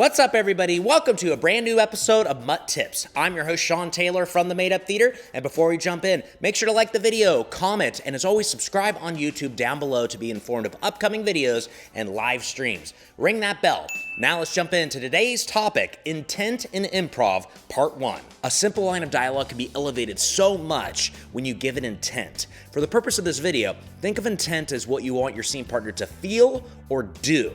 What's up, everybody? Welcome to a brand new episode of MUT Tips. I'm your host, Sean Taylor from the Made Up Theater, and before we jump in, make sure to like the video, comment, and as always, subscribe on YouTube down below to be informed of upcoming videos and live streams. Ring that bell. Now let's jump into today's topic, Intent in Improv, Part 1. A simple line of dialogue can be elevated so much when you give it intent. For the purpose of this video, think of intent as what you want your scene partner to feel or do.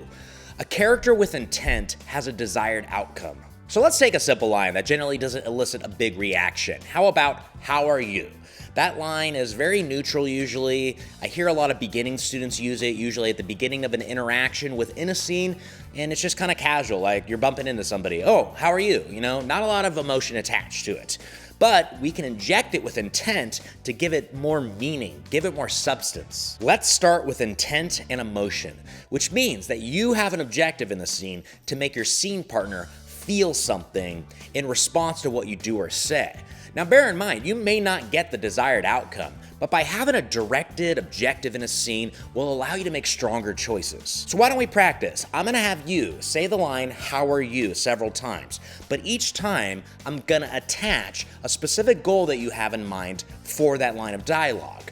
A character with intent has a desired outcome. So let's take a simple line that generally doesn't elicit a big reaction. How about, how are you? That line is very neutral usually. I hear a lot of beginning students use it, usually at the beginning of an interaction within a scene, and it's just kind of casual, like you're bumping into somebody. Oh, how are you? You know, not a lot of emotion attached to it. But we can inject it with intent to give it more meaning, give it more substance. Let's start with intent and emotion, which means that you have an objective in the scene to make your scene partner feel something in response to what you do or say. Now bear in mind, you may not get the desired outcome, but by having a directed objective in a scene will allow you to make stronger choices. So why don't we practice? I'm gonna have you say the line, how are you, several times, but each time I'm gonna attach a specific goal that you have in mind for that line of dialogue.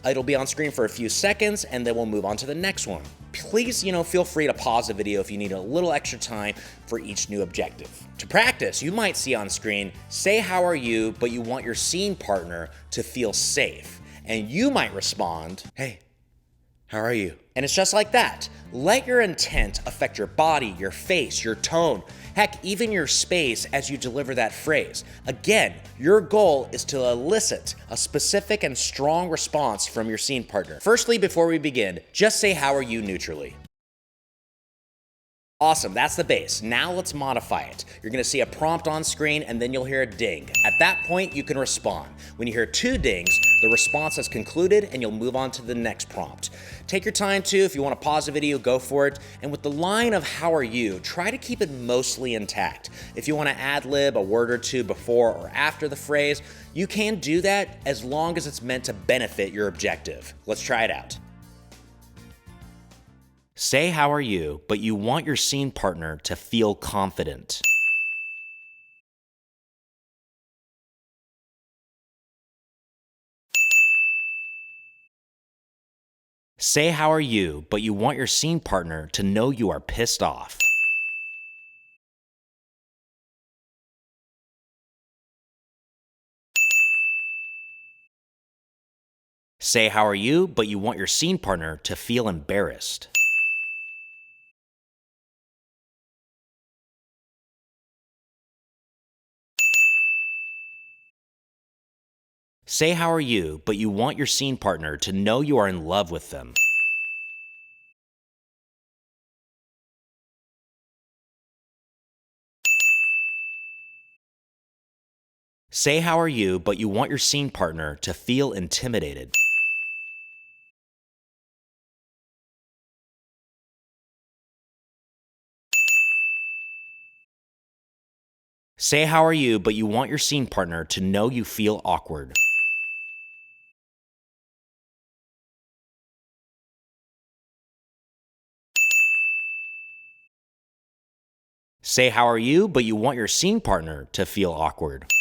It'll be on screen for a few seconds and then we'll move on to the next one. Please, feel free to pause the video if you need a little extra time for each new objective. To practice, you might see on screen, say how are you, but you want your scene partner to feel safe. And you might respond, hey, how are you? And it's just like that. Let your intent affect your body, your face, your tone, heck, even your space as you deliver that phrase. Again, your goal is to elicit a specific and strong response from your scene partner. Firstly, before we begin, just say how are you neutrally. Awesome, that's the base. Now let's modify it. You're gonna see a prompt on screen and then you'll hear a ding. At that point, you can respond. When you hear 2 dings, the response has concluded and you'll move on to the next prompt. Take your time too. If you wanna pause the video, go for it. And with the line of how are you, try to keep it mostly intact. If you wanna ad-lib a word or two before or after the phrase, you can do that as long as it's meant to benefit your objective. Let's try it out. Say how are you, but you want your scene partner to feel confident. Say how are you, but you want your scene partner to know you are pissed off. Say how are you, but you want your scene partner to feel embarrassed. Say how are you, but you want your scene partner to know you are in love with them. Say how are you, but you want your scene partner to feel intimidated. Say how are you, but you want your scene partner to know you feel awkward. Say how are you, but you want your scene partner to feel awkward.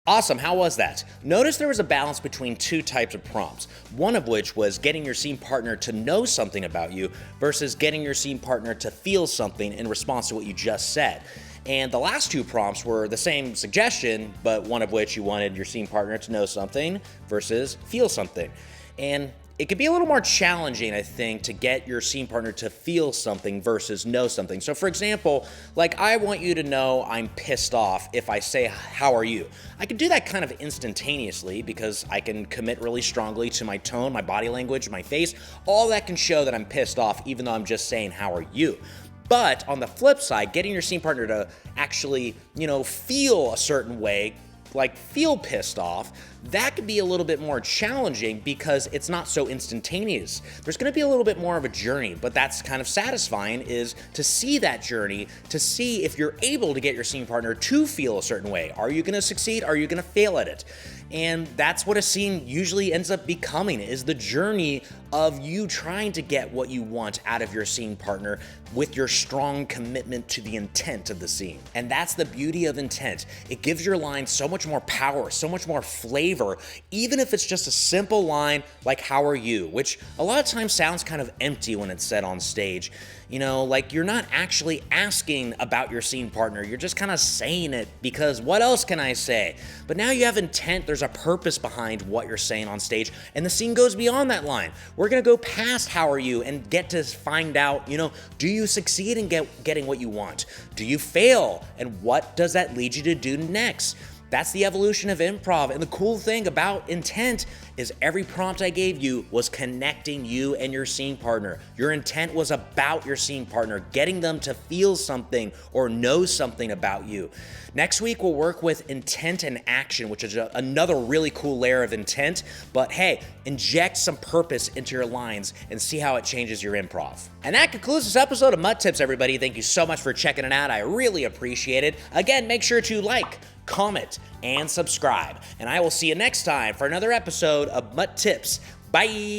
Awesome, how was that? Notice there was a balance between 2 types of prompts, one of which was getting your scene partner to know something about you versus getting your scene partner to feel something in response to what you just said. And the last 2 prompts were the same suggestion, but one of which you wanted your scene partner to know something versus feel something. And it could be a little more challenging, I think, to get your scene partner to feel something versus know something. So for example, like I want you to know I'm pissed off if I say, how are you? I can do that kind of instantaneously because I can commit really strongly to my tone, my body language, my face. All that can show that I'm pissed off even though I'm just saying, how are you? But on the flip side, getting your scene partner to actually, feel a certain way, like feel pissed off, that could be a little bit more challenging because it's not so instantaneous. There's gonna be a little bit more of a journey, but that's kind of satisfying, is to see that journey, to see if you're able to get your scene partner to feel a certain way. Are you gonna succeed? Are you gonna fail at it? And that's what a scene usually ends up becoming, is the journey of you trying to get what you want out of your scene partner with your strong commitment to the intent of the scene. And that's the beauty of intent. It gives your line so much more power, so much more flavor, even if it's just a simple line like "how are you," which a lot of times sounds kind of empty when it's said on stage. You know, like you're not actually asking about your scene partner, you're just kind of saying it because what else can I say? But now you have intent, there's a purpose behind what you're saying on stage, and the scene goes beyond that line. We're gonna go past "how are you" and get to find out, do you succeed in getting what you want? Do you fail? And what does that lead you to do next? That's the evolution of improv. And the cool thing about intent is every prompt I gave you was connecting you and your scene partner. Your intent was about your scene partner, getting them to feel something or know something about you. Next week, we'll work with intent and action, which is another really cool layer of intent. But hey, inject some purpose into your lines and see how it changes your improv. And that concludes this episode of MUT Tips, everybody. Thank you so much for checking it out. I really appreciate it. Again, make sure to like, comment, and subscribe. And I will see you next time for another episode of MUT Tips. Bye!